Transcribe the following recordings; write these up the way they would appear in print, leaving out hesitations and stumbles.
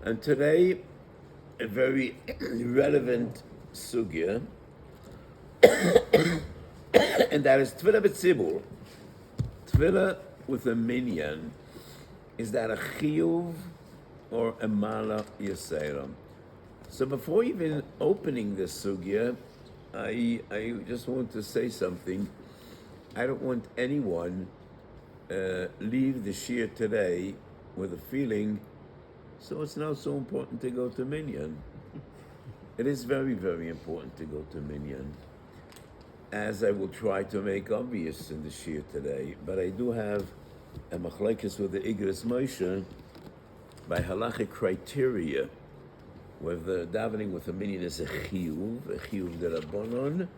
And today, a very relevant sugya, and that is Tefillah b'tzibur. Tefillah with a minyan, is that a chiyuv or a mala yisera? So before even opening this sugya, I just want to say something. I don't want anyone leave the shir today with a feeling, so it's not so important to go to Minyan. It is very, very important to go to Minyan, as I will try to make obvious in the shir today. But I do have a machlekes with the Igros Moshe by halachic criteria, whether davening with a minyan is a chiyuv derabanan,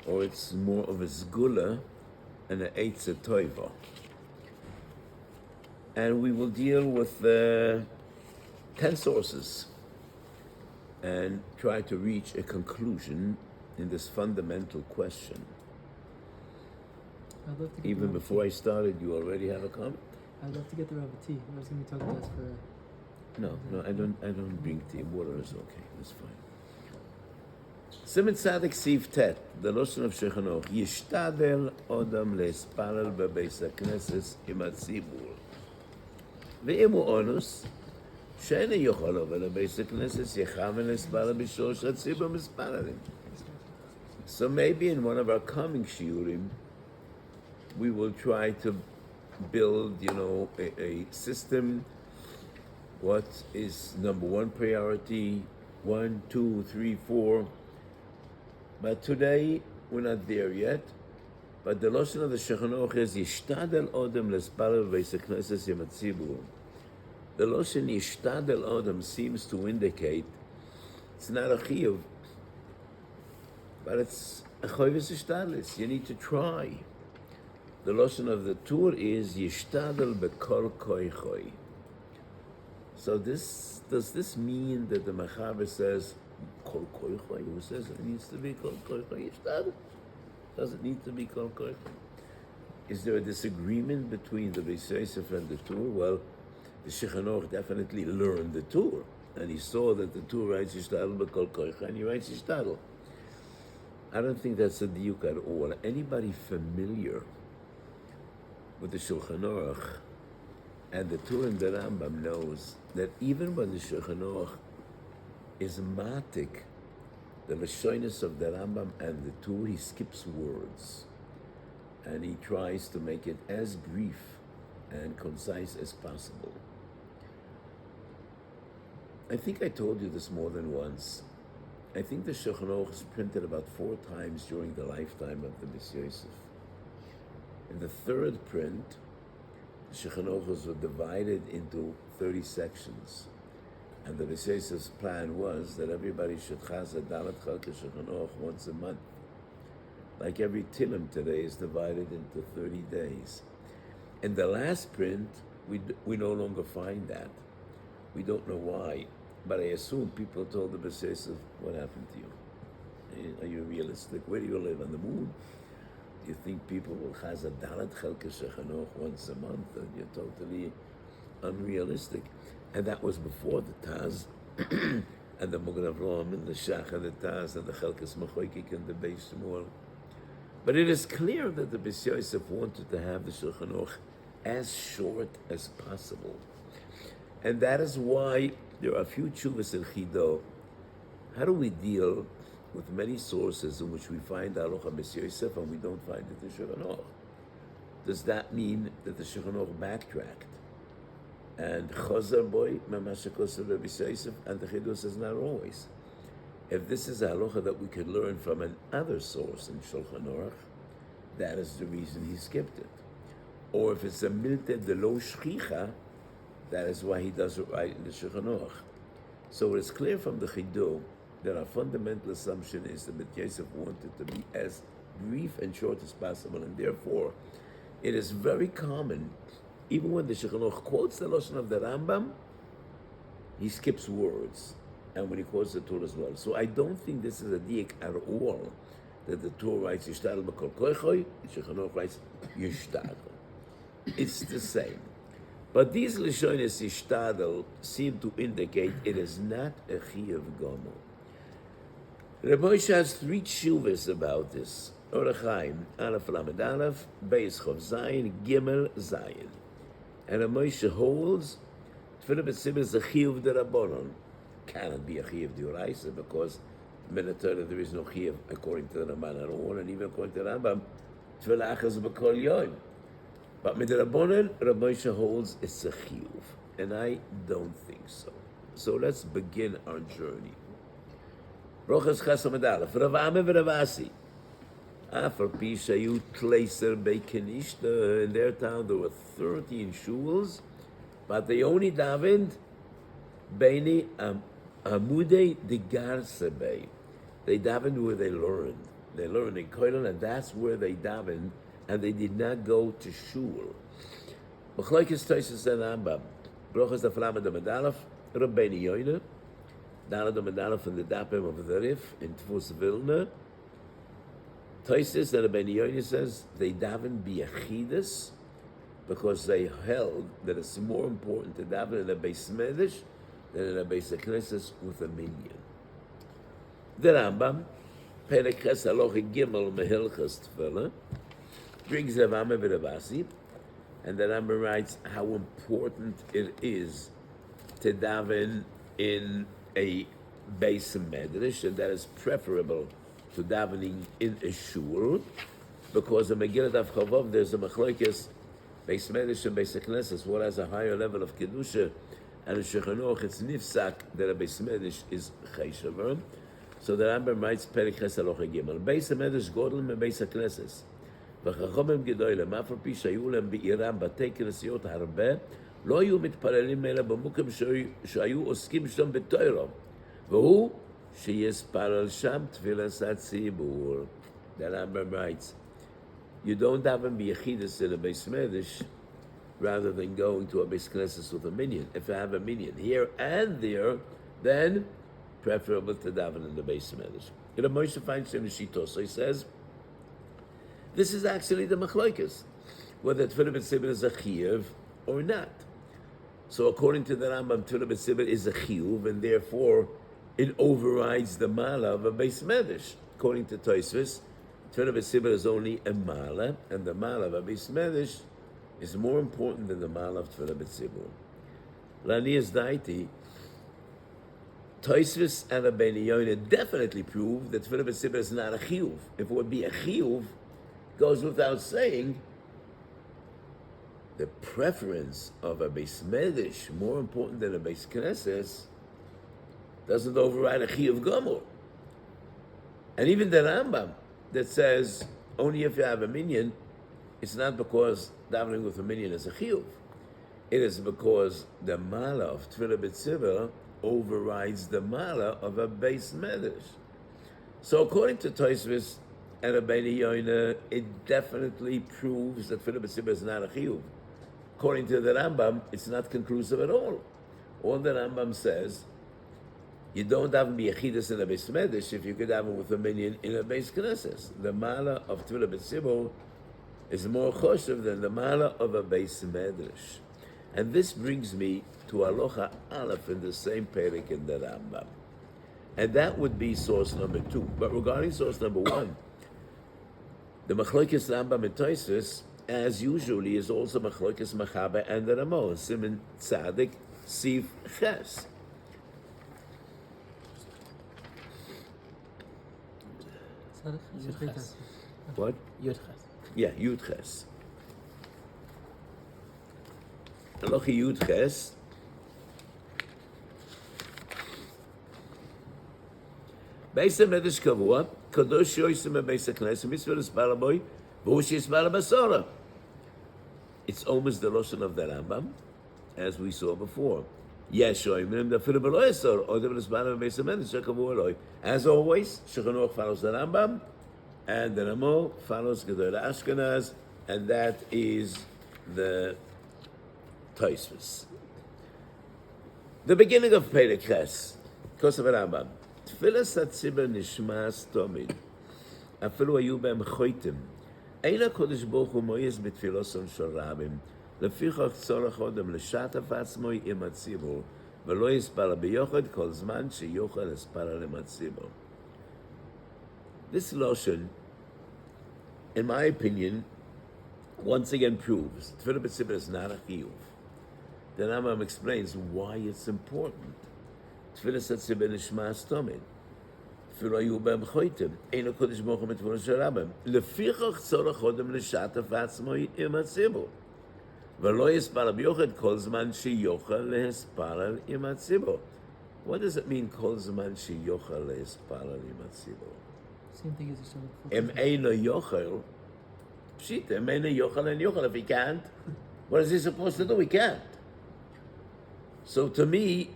or it's more of a zgula and an eitz toiva. And we will deal with 10 sources and try to reach a conclusion in this fundamental question. I'd love to get Even before I started, you already have a comment? I'd love to get the Rav tea. I was going to be talking about this for... No, I don't drink tea. Water is okay. That's fine. Siman Tzadik Siv Tet, the Lashon of Shulchan Aruch, Yishtadel Odam le'espalel bebeis hakneses im hatzibur. Ve'im hu onus, she'eino yochol over lebeis hakneses yechaven le'espalel b'shorosh hatzibur mispalelim. So maybe in one of our coming shiurim, we will try to build, a system. What is number one priority? 1, 2, 3, 4. But today we're not there yet. But the lashon of the Shulchan Aruch is Yishtadel Odom L'Spalel Beis HaKnesses Yom HaTzibur. The lashon Yishtadel Odom seems to indicate it's not a chiyuv, but it's a choyves ishtadlis. You need to try. The lashon of the Tur is Yishtadel Bekol Koichoi. So does this mean that the Mechaber says Kol Koichoi? Who says it needs to be Kol Koichoi? Yishtadel. Does it need to be Kol Koichoi? Is there a disagreement between the Beis Yosef and the Tur? Well, the Shulchan Aruch definitely learned the Tur, and he saw that the Tur writes Yishtadel Bekol Koichoi, and he writes Yishtadel. I don't think that's a diuk at all. Anybody familiar with the Shulchan Aruch and the Tur and the Rambam knows that even when the Shulchan Aruch is matik, the Lashonis of the Rambam and the Tur, he skips words. And he tries to make it as brief and concise as possible. I think I told you this more than once. I think the Shulchan Aruch is printed about 4 times during the lifetime of the Beis Yosef. In the third print, the Shulchan Aruch were divided into 30 sections. And the Beis Yosef's plan was that everybody should chaz a dalet chalkei Shulchan Aruch once a month. Like every Tilim today is divided into 30 days. In the last print, we no longer find that. We don't know why. But I assume people told the Beis Yosef, what happened to you? Are you realistic? Where do you live? On the moon? Do you think people will chaz a dalet chalkei Shulchan Aruch once a month? And you're totally unrealistic. And that was before the Taz and the Mogen Avraham and the Shach and the Taz and the Chelkes Mechoikik and the Beis Shmuel. But it is clear that the Beis Yosef wanted to have the Shulchan Aruch as short as possible. And that is why there are a few tshuvas in Chido. How do we deal with many sources in which we find Aruch Beis Yosef and we don't find it in Shulchan Aruch? Does that mean that the Shulchan Aruch backtracked? And Chazar boy, Mamashakos of Beis Yosef, and the Chido says not always. If this is a halacha that we could learn from another source in Shulchan Aruch, that is the reason he skipped it. Or if it's a milte de lo shchicha, that is why he does it right in the Shulchan Aruch. So it is clear from the Chido that our fundamental assumption is that Beis Yosef wanted to be as brief and short as possible, and therefore it is very common, even when the Shulchan Aruch quotes the Lashon of the Rambam, he skips words, and when he quotes the Torah as well. So I don't think this is a diak at all, that the Torah writes Yishtadel B'kol Koichoi, the Shulchan Aruch writes Yishtadel. It's the same. But these Lishonis Ishtadel seem to indicate it is not a Chiyuv Gomel. Reb Moshe has 3 tshuvas about this. Orach Chaim, Aleph Lamed Aleph, Beis Chov Zayin, Gimel Zayin. And Reb Moshe holds Tefillah B'Tzibur is a Chiyuv D'Rabbanon. Cannot be a Chiyuv D'Oraisa because Minatara there is no Chiyuv according to the Ramban at all, and even according to the Rambam, Tefillah Achaz B'Kol Yom. But Midrabanan, Reb Moshe holds it's a Chiyuv, and I don't think so. So let's begin our journey. Rochas Chasam Adalef, Rav Ame v'Rav Asi. Afar Pi Shayu Tleiser Beikenishta. In their town there were 13 shuls, but they only davened Beini Amudei de Garsebei. They davened where they learned. They learned in Koilan, and that's where they davened, and they did not go to shul. B'chloikis Toises and Ambam. Brochas Aflam Adam Adalef, Rabbeinu Yoina. Dalad Adam from the Dapim of the Rif in Tfus Vilna. Toises and Rabbeinu Yoina says they davened B'yachidus because they held that it's more important to daven in a Beis Medrash than in a Beis Knesses with a minyan. The Rambam, Perek Ches Halacha Gimel Mehilchas Tefillah, brings Rav Ame v'Rav Asi, and the Rambam writes how important it is to daven in a Beis Medrash, and that is preferable to davening in a shul, because in Megillat Av Chavav there's a machlokes Beis Medrash and Beis Knesses. What has a higher level of kedusha, and in Shulchan Aruch it's nifsak that a Beis Medrash is chayshaver. So the Rambam writes Perek Ches Halacha Gimel Beis Medrash Godel me Beis Knesses. וחכמים גדולים, אף על פי שהיו להם בעירם בתי כנסיות הרבה, לא היו מתפללים אלא במוקם שהיו עוסקים שם בתורה, והוא שיספלל שם תפילת הציבור. The Rambam writes, you don't have a biyachidus in a Beis Medrash rather than going to a Beis Knesses with a minyan. If you have a minyan here and there, then preferable to daven in the Beis Medrash. In a Moshe Feinstein Shito, he says, this is actually the machlokes, whether Tefillah B'Tzibur is a chiyuv or not. So according to the Rambam, Tefillah B'Tzibur is a chiyuv, and therefore it overrides the mala of a Beis Medrash. According to Tosfos, Tefillah B'Tzibur is only a mala, and the mala of a Beis Medrash is more important than the mala of Tefillah B'Tzibur. Lanias Daiti, Tosfos and Rabbeinu Yoina definitely prove that Tefillah B'Tzibur is not a chiyuv. If it would be a chiyuv, goes without saying, the preference of a Beis Medrash more important than a Beis Knesses doesn't override a Chiyuv Gomor. And even the Rambam that says only if you have a minyan, it's not because davening with a minyan is a Chiyuv. It is because the mala of Tefillah B'Tzibur overrides the mala of a Beis Medrash. So according to Tosfos and Rabbeinu Yoina, it definitely proves that Tefillah B'Tzibur is not a chiyuv. According to the Rambam, it's not conclusive at all. All the Rambam says, you don't have to be a chidus in a Beis Medrash if you could have it with a minyan in a Beis Knesses. The mala of Tefillah B'Tzibur is more choshev than the mala of a Beis Medrash. And this brings me to Halacha Aleph in the same perek in the Rambam. And that would be source number 2. But regarding source number 1, the Machlokes Rambam and Tosfos, as usually, is also Machlokes Machaber and the Ramo, Siman Tzadik Siv Ches. What? Yud Ches. Yeah, Yud Ches. Halacha Yud Ches. Beis Medrash Kavua, Kadosh Yosim Beis Knesses, Mitzvah L'Spala Boy, V'Hush Yispala Basora. It's almost the Lashon of the Rambam, as we saw before. Yes, Shoyim the Filu B'Lo Yisor, or the L'Spala Beis Medrash Kavua Loi. As always, Shulchan Aruch follows the Rambam, and the Ramo follows Gedolei Ashkenaz, and that is the Tosfos. The beginning of Perek Ches, Kosav Rambam. תפילת הציבור נשמע תמיד, אפילו היו בהם חויטים. אין הקדוש ברוך הוא מויס בתפילוסם של רבים, לפיכך צורך אדם לשתף עצמו עם הציבור, ולא יספר ביוחד כל זמן שיוכל לספר עם הציבור. This lotion, in my opinion, once again proves Tefillah b'tzibur is not a chiyuv. The Rambam explains why it's important. Tefillah b'tzibur nishmas tomid. אפילו היו בהם חויתם, אין הקודש ברוך הוא מתבונן של רבם. לפיכך צורך אדם לשתף עצמו עם הציבור. ולא יספר ביוחד כל זמן שיוכל להספר עם הציבור. What does it mean כל זמן שיוכל להספר עם הציבור? Same thing as you said. אם אינו יוכל, פשיט, אם אינו יוכל, אין יוכל. If he can't, what is he supposed to do? He can't. So to me,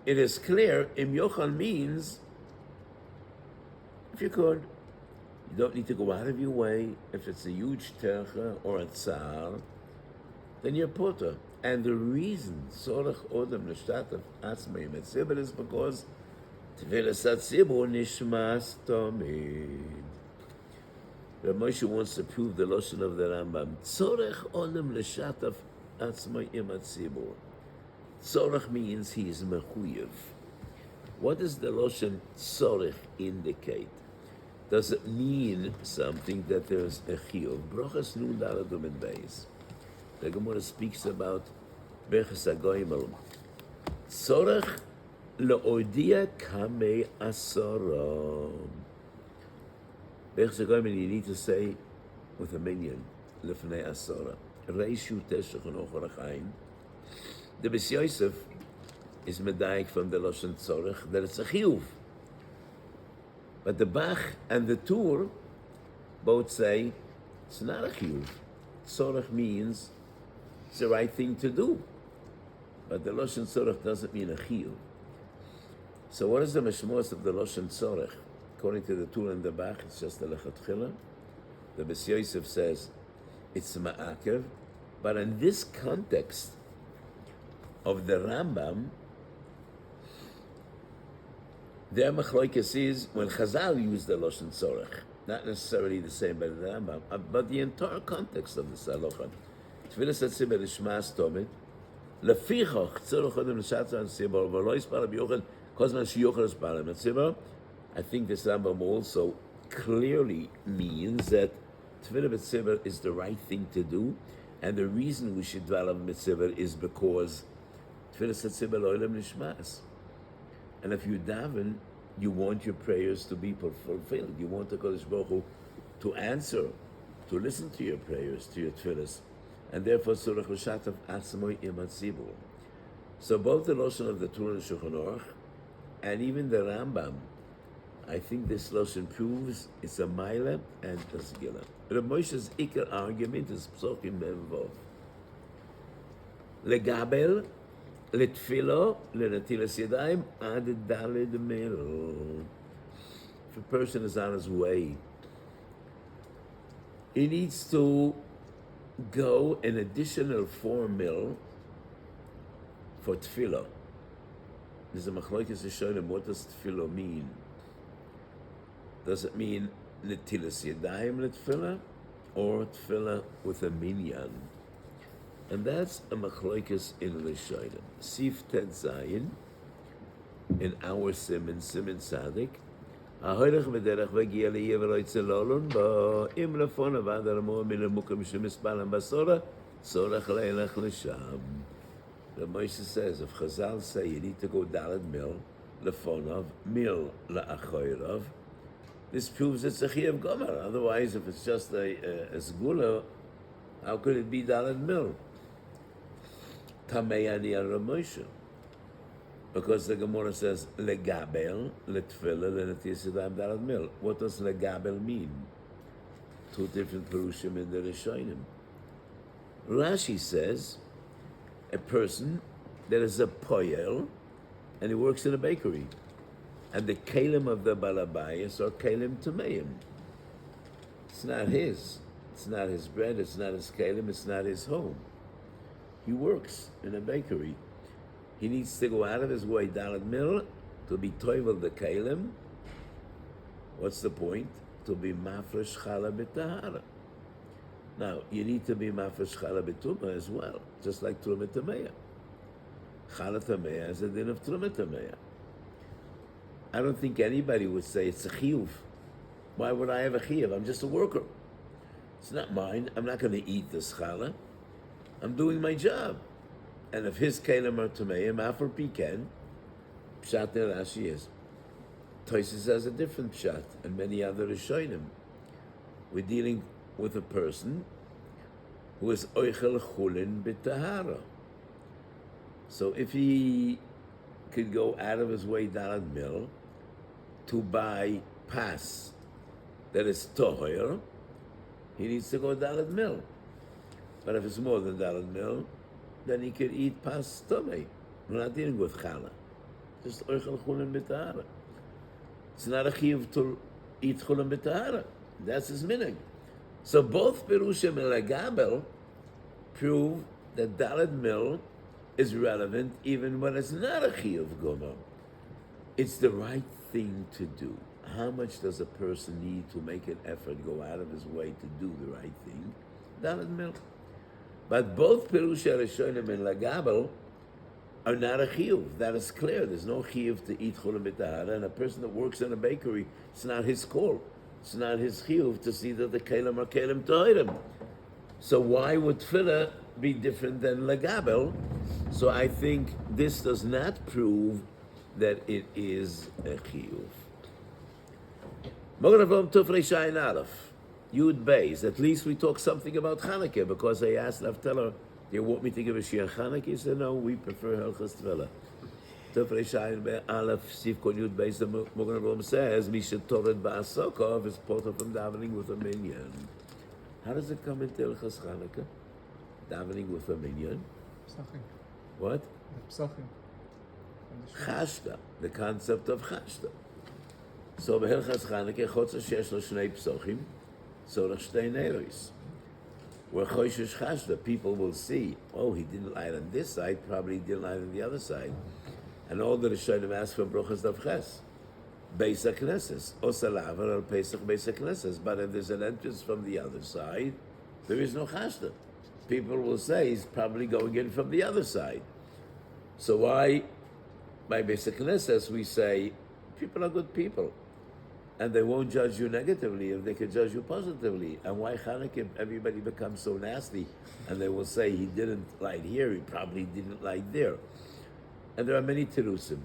it is clear, im yochal means, if you could, you don't need to go out of your way. If it's a huge tercha or a tsar, then you're potter. And the reason Sorach Odom Nishtataf Atzmei Metzibur is because Tefillas Atzibur Nishmas Tomid. Rav Moshe wants to prove the Lashon of the Rambam. Tzorech Odom Nishtataf Atzmei Im Atzibur. Tzorech means he is mechuyev. What does the Lashon Tzorech indicate? Does it mean something that there's a chiyuv? Brochas nun daladum and beis. The Gemara speaks about Berchas HaGoyimel. Tzorech le'odia kamei asara. Berchas HaGoyimel you need to say with a minyan, lefnei asara. Reishu teshach and ochorachayim. The Beis Yosef is medayik from the Lashon Tzorech that it's a chiyuv. But the Bach and the Tur both say it's not a chiyuv. Tzorech means it's the right thing to do. But the Lashon Tzorech doesn't mean a chiyuv. So what is the mashmos of the Lashon Tzorech? According to the Tur and the Bach, it's just a lechatchila. The Beis Yosef says it's ma'akev. But in this context of the Rambam, their machlokes is when Chazal used the Lashon Tzorech, not necessarily the same by the Rambam, but the entire context of this halacha. Tefillas hatzibur nishmas tomid, lefichach tzorech odem l'shatz hatzibur v'lo yispar b'yochel kol zman sheyochel yispar hatzibur. I think this Rambam also clearly means that Tefillah b'tzibur is the right thing to do, and the reason we should dwell on b'tzibur is because Tefillas hatzibur lo'olam nishmas. And if you daven, you want your prayers to be fulfilled. You want the Kodesh Baruch Hu to answer, to listen to your prayers, to your tefillas. And therefore, Tzorech L'shataf Atzmoi Im Hatzibur. So both the Lashon of the Torah and Shulchan Aruch, and even the Rambam, I think this Lashon proves it's a Maila and a Zgila. Rav Moshe's Iker argument is Psokim Memvov. Legabel, Litfilo, lenatilas yadayim, ad daled mil. If a person is on his way, he needs to go an additional 4 mil for tefillah. There's a machlokes Rishonim. What does tefillah mean? Does it mean netilas yadayim letefillah or tefillah with a minyan? And that's a machlokes in Rishonim. Sif Tet Zayin, in our Siman Tzadik, ahoyrech v'derech v'gia liyev v'loitze lolun bo im lefon avad aramo min lemukim shemispalam basora tzorech leilech l'sham. The Moshe says, if Chazal say you need to go daled mil lefonov, mil la'achoyrov, this proves it's a chiyuv gomer. Otherwise, if it's just a sgula, how could it be daled mil? Tameyani al Moshe, because the Gemara says legabel letfila lenatilas yadayim daled mil. What does legabel mean? Two different perushim in the Rishonim. Rashi says a person that is a poyel and he works in a bakery, and the kalim of the balabayas are kalim tameim. It's not his. It's not his bread. It's not his kalim. It's not his home. He works in a bakery. He needs to go out of his way daled mil to be toivel the kalim. What's the point? To be mafresh chala b'tahara. Now, you need to be mafish chala b'tumah as well, just like trumat tameya. Chala tameya is a din of trumat tameya. I don't think anybody would say it's a chiyuv. Why would I have a chiyuv? I'm just a worker. It's not mine. I'm not going to eat this challah. I'm doing my job. And if his kelim are tameim, after piken, pshat Rashi is. Tosis has a different pshat, and many other rishonim. We're dealing with a person who is oichel chulin b'tahara. So if he could go out of his way dalad mil to buy pas that is tohir, he needs to go dalad mil. But if it's more than dalad mil, then he could eat pas tomei. We're not dealing with challah. Just oichel chulin b'tahara. It's not a chiyuv to eat chulin b'tahara. That's his minhag. So both Pirushim and Lagabel prove that dalad mil is relevant even when it's not a chiyuv gomor. It's the right thing to do. How much does a person need to make an effort, go out of his way to do the right thing? Dalad mil. But both Pirusha Rishonim and Lagabel are not a chiyuv. That is clear. There's no chiyuv to eat chulin b'tahara, and a person that works in a bakery, it's not his call. It's not his chiyuv to see that the kelim are kelim tohirim. So why would tefillah be different than Lagabel? So I think this does not prove that it is a chiyuv. Mogen Avraham Tufrei Shayin Aleph, Yud Beis. At least we talk something about Chanukah, because I asked Naftelah, do you want me to give a Shir Chanukah? He said, no, we prefer Hilchas Tefillah. Tufrei Shayin Aleph, Sif Kol Yud Beis, the Mogen Avraham says, Misha Toret Ba'asokov is part of davening with a minyan. How does it come into Hilchas Chanukah? Davening with a minyan? Psachim. What? Psachim. Chashta, the concept of Chashta. So b'Hilchas Chanukah, Chotzer shesh lo shnei psochim, tzorach shtei neros. Where Choshesh Chashta, people will see, oh, he didn't light on this side, probably he didn't light on the other side. And all the Rishonim ask for brochas davches. Beis HaKnesses, Osa Lavar al Pesach Beis HaKnesses. But if there's an entrance from the other side, there is no Chashta. People will say he's probably going in from the other side. So why, by Beis HaKnesses, we say, people are good people. And they won't judge you negatively if they can judge you positively. And why Chanukah, everybody becomes so nasty, and they will say he didn't light here, he probably didn't light there. And there are many terusim.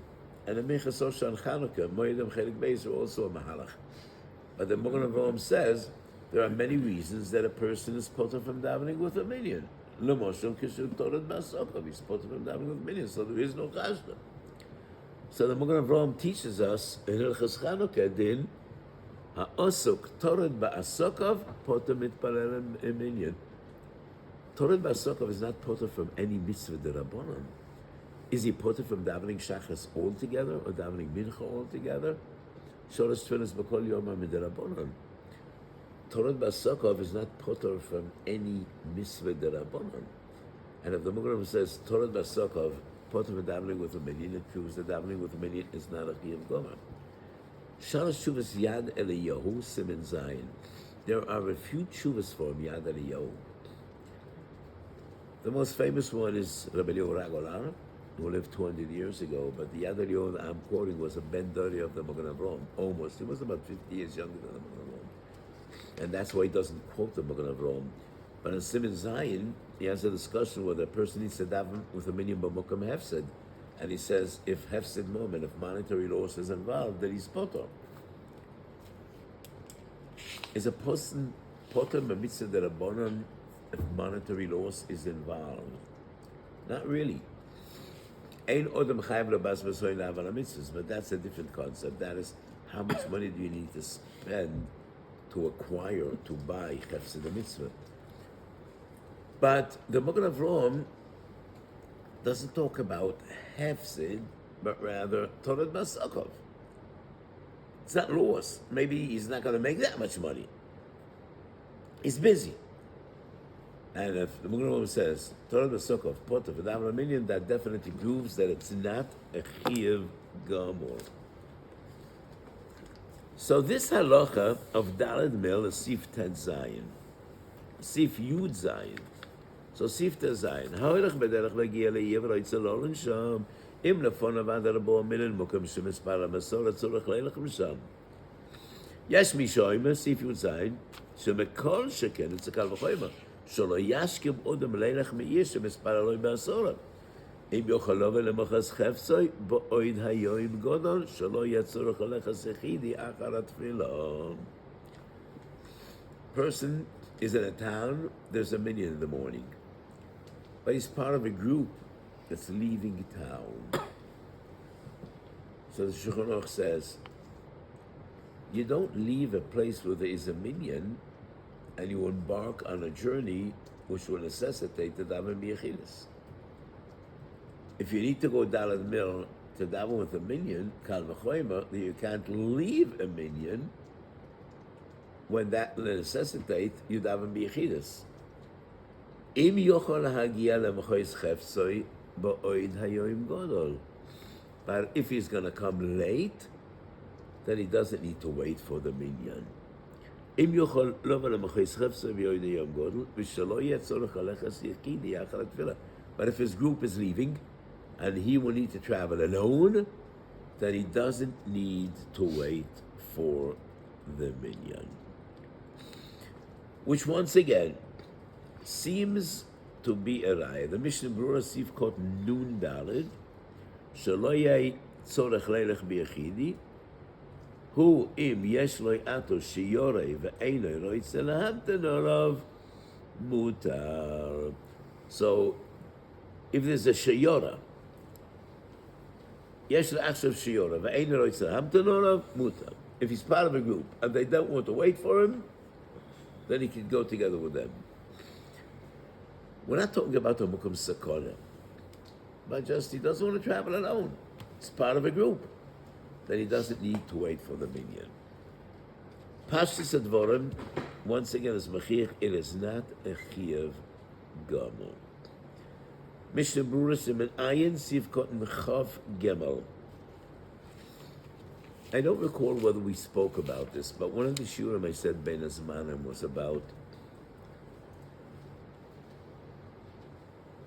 And the Minchas Osha and Chanukah, Moedim Chelik Beis, are also a mahalach. But the Mogen Avraham says there are many reasons that a person is potter from davening with a minyan. L'moshel kishur toret ba'asokov, he's potter from davening with a minyan, so there is no chashta. So the Mogen Avraham teaches us in Hilchas Chanukah din ha'osuk toret ba'asokov potter mitpalel minyan. Toret ba'asokov is not potter from any mitzvah derabanan. Is he potter from davening shachas altogether or davening mincha altogether? Shorosh tefillas b'kol yom miderabanan. Toret ba'asokov is not potter from any mitzvah derabanan. And if the Mogen says Toret ba'asokov potter from davening with a minyan, it proves that davening with a minyan is not a chiyuv gomer. Shalosh tshuvas Yad Eliyahu Siman Zayin. There are a few tshuvas for him, Yad Eliyahu. The most famous one is Rabbi Eliyahu Ragolar, who lived 200 years ago, but the Yad Eliyahu that I'm quoting was a Ben Dori of the Mogen Avraham, almost. He was about 50 years younger than the Mogen Avraham. And that's why he doesn't quote the Mogen Avraham. But in Siman Zayin, he has a discussion whether a person needs to daven with a minyan b'mokum hefsed. And he says, if hefsed moment, if monetary loss is involved, then he's potter. Is a person potter b'mitzvah derabanan if monetary loss is involved? Not really. Ein odem chayv rabas v'soy la'avar mitzvahs, but that's a different concept. That is, how much money do you need to spend to acquire, to buy hefsed mitzvah? But the Mogen Avraham doesn't talk about hefsed, but rather toret ba'asokov. It's not loss. Maybe he's not going to make that much money. He's busy. And if the Mogen Avraham says toret ba'asokov, potter for daven minyan, that definitely proves that it's not a chiyuv gamor. So this halacha of Daled Mil is Sif Ted Zayin. Sif Yud Zayin. So Sifta Zayin. Ha'olech b'derech l'gia le'yev roitza l'olin sham. Im lefonav ad arbo minin mukim shemispar ha'masorah tzorech le'lechem sham. יש מי שאומר, סעיף י"ז, שמכל שכן אצל קל וחומר, שלא ישכם עוד המלך מאיר שמספר אלוהי בעשורה. אם יוכל לו ולמחס חפצוי, באויד היום גודל, שלא יהיה צורך הלכס יחידי אחר התפילה. Person is in a town, there's a minyan in the morning, but he's part of a group that's leaving town. So the Shulchan Aruch says, you don't leave a place where there is a minyan and you embark on a journey which will necessitate the daven b'yechidus. If you need to go down the mill to daven with a minyan, kal v'choyma, that you can't leave a minyan when that will necessitate you daven b'yechidus. Im yochol hagia lemachos cheftzoi ba'oid hayoim godol. But if he's going to come late, then he doesn't need to wait for the minyan. Im yochol lo v'lemachos cheftzoi ba'oid hayoim godol v'shelo yeh tzorech alechas yechidi achar tefillah. But if his group is leaving and he will need to travel alone, then he doesn't need to wait for the minyan. Which once again seems to be a raya. The Mishnah Berurah Sif Kot Nun Daled, Shelo Yeh Tzorech Leilech B'Yechidi, Hu Im Yesh Lo Ato Shiyorei Ve'eino Roitze Lahamten Olav Mutar. So, if there's a Shiyora, Yesh Lo Achshav Shiyora Ve'eino Roitze Lahamten Olav Mutar. If he's part of a group and they don't want to wait for him, then he can go together with them. We're not talking about a mukum sakona, but just he doesn't want to travel alone. It's part of a group. Then he doesn't need to wait for the minyan. Pashtus advorim, once again, is mechich. It is not a chiyuv gamul. Mishnah Berurah Siman Ayin Sivkot Mechav Gemel. I don't recall whether we spoke about this, but one of the shurim I said Ben Azmanim was about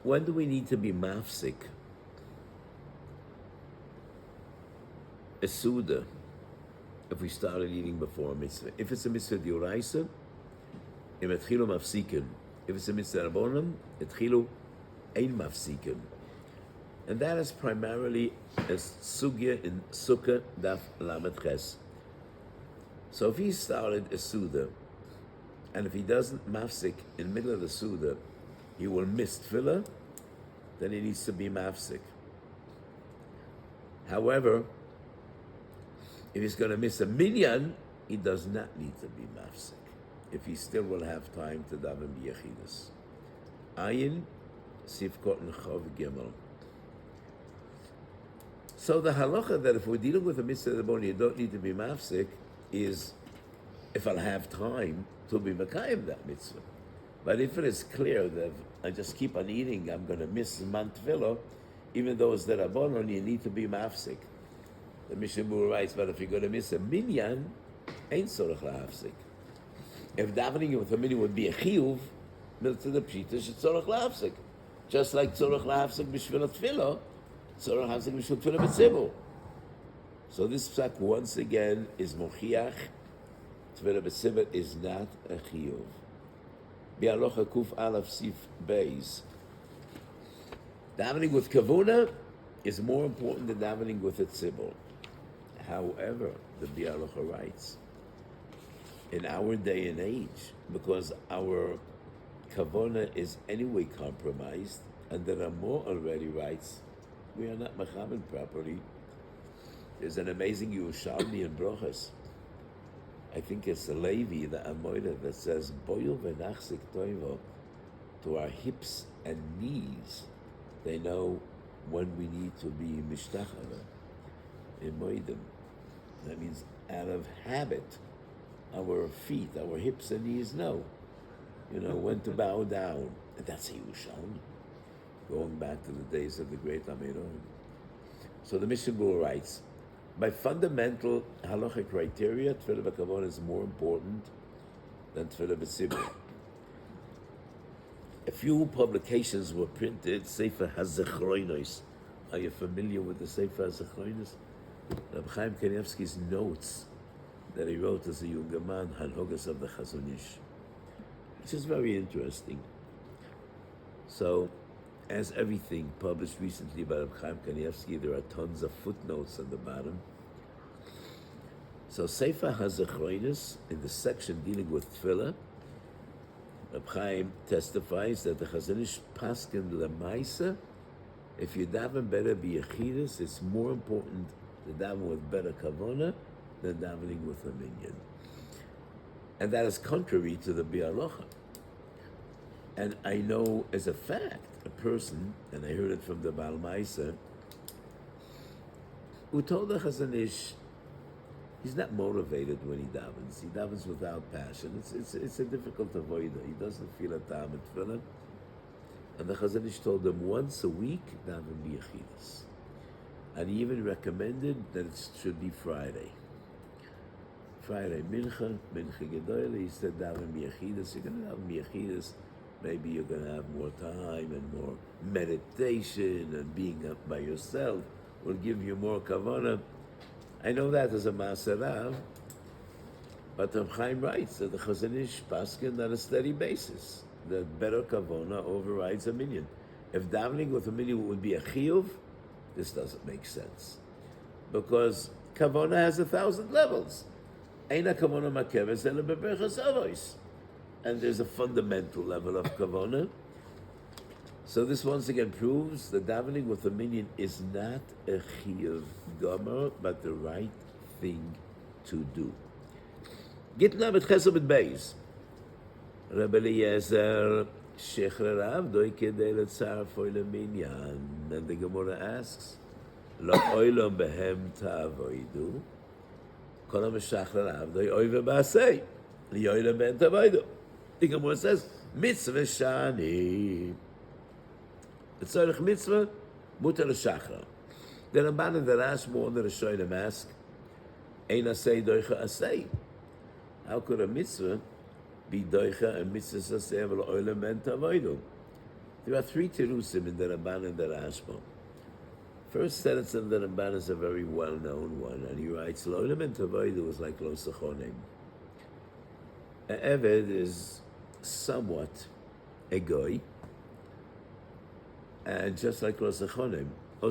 when do we need to be mafsik a suda if we started eating before a mitzvah. If it's a mitzvah d'oraisa, im etchilu mafsikin. If it's a mitzvah rabbonim, etchilu ein mafsikin. And that is primarily a sugya in Sukkah Daf Lamed Ches. So if he started a Suda, and if he doesn't mafsik in the middle of the Suda, he will miss tefillah, then he needs to be mafsik. However, if he's going to miss a minyan, he does not need to be mafsik, if he still will have time to daven b'yechidus. Ayin Sivkot Nchav Gimel. So the halacha that if we're dealing with a mitzvah of the bone, you don't need to be mafsik, is if I'll have time to be makayim that mitzvah. But if it is clear that if I just keep on eating, I'm going to miss man tefillah, even though it's the rabbanon, you need to be mafsik. The Mishnah Berurah writes, but if you're going to miss a minyan, ain't tzorech lahafsik. If davening with a minyan would be a chiyuv, milta the pshita should tzorech lahafsik. Just like tzorech lahafsik b'shvil tefillah, so this psak once again is mochiach. Tefillah b'tzibur is not a chiyuv. Bi'alocha kuf alaf sif beis. Davening with kavuna is more important than davening with a tzibur. However, the Bi'alocha writes, in our day and age, because our kavuna is anyway compromised, and the Ramah already writes, we are not mechamen properly. There's an amazing Yerushalmi in Brochas. I think it's the Levi, the Amoida, that says, Boyu v'nachzik toivo, to our hips and knees, they know when we need to be mishtachava, in moidim. That means out of habit, our feet, our hips and knees know, when to bow down. And that's a Yerushalmi, going back to the days of the great Amiron. So the Mishnah Berurah writes, by fundamental halachic criteria, tefillah b'kavon is more important than tefillah b'tzibur. A few publications were printed. Sefer HaZechronos. Are you familiar with the Sefer HaZechronos? Reb Chaim Kanievsky's notes that he wrote as a younger man, Hanhogas of the Chazon Ish, which is very interesting. So, as everything published recently by Reb Chaim Kanievsky, there are tons of footnotes on the bottom. So, Sefer HaZechronos, in the section dealing with Tefillah, Reb Chaim testifies that the Chazon Ish paskin lemaisa, if you daven better b'yechidus, it's more important to daven with better kavona than davening with a minyan. And that is contrary to the bi'alocha. And I know as a fact, a person, and I heard it from the Baal Maisa, who told the Chazon Ish, he's not motivated when he davens. He davens without passion. It's a difficult avoider. He doesn't feel a tam at tefillin. And the Chazon Ish told him once a week, daven b'yechidus. And he even recommended that it should be Friday. Friday mincha gedoyle. He said daven b'yechidus. You're going to daven b'yechidus. Maybe you're going to have more time and more meditation, and being up by yourself will give you more kavanah. I know that as a Masarav, but Reb Chaim writes that the Chazon Ish paskin on a steady basis, that better kavona overrides a minyan. If davening with a minyan would be a chiyuv, this doesn't make sense, because kavona has 1,000 levels. Eina kavona makeves ela beberachas avos, and there's a fundamental level of kavona. So this once again proves that davening with a minyan is not a chiyuv gomer, but the right thing to do. Gitna mit chesed mit beis. Rabbi Eliezer shechrer rav doi kedei letzar foi leminyan. And the Gemara asks, lo oilom behem ta'avoidu, kol ha-meshachrer rav doi oive ba'asei, li oilom behem ta'avoidu. The Gemara says, mitzvah shani. The tzorich mitzvah, mutar l'shachra. The Ramban and the Rashba and the Rishonim ask, ein asei doicha asei. How could a mitzvah be doicha and mitzvah asei v'lo oilem ben tavoidu? There are three terusim in the Ramban and the Rashba. First sentence in the Ramban is a very well-known one, and he writes, lo oilem ben tavoidu is like lo sechonim. An eved is somewhat a goy, and just like lo sechonim, you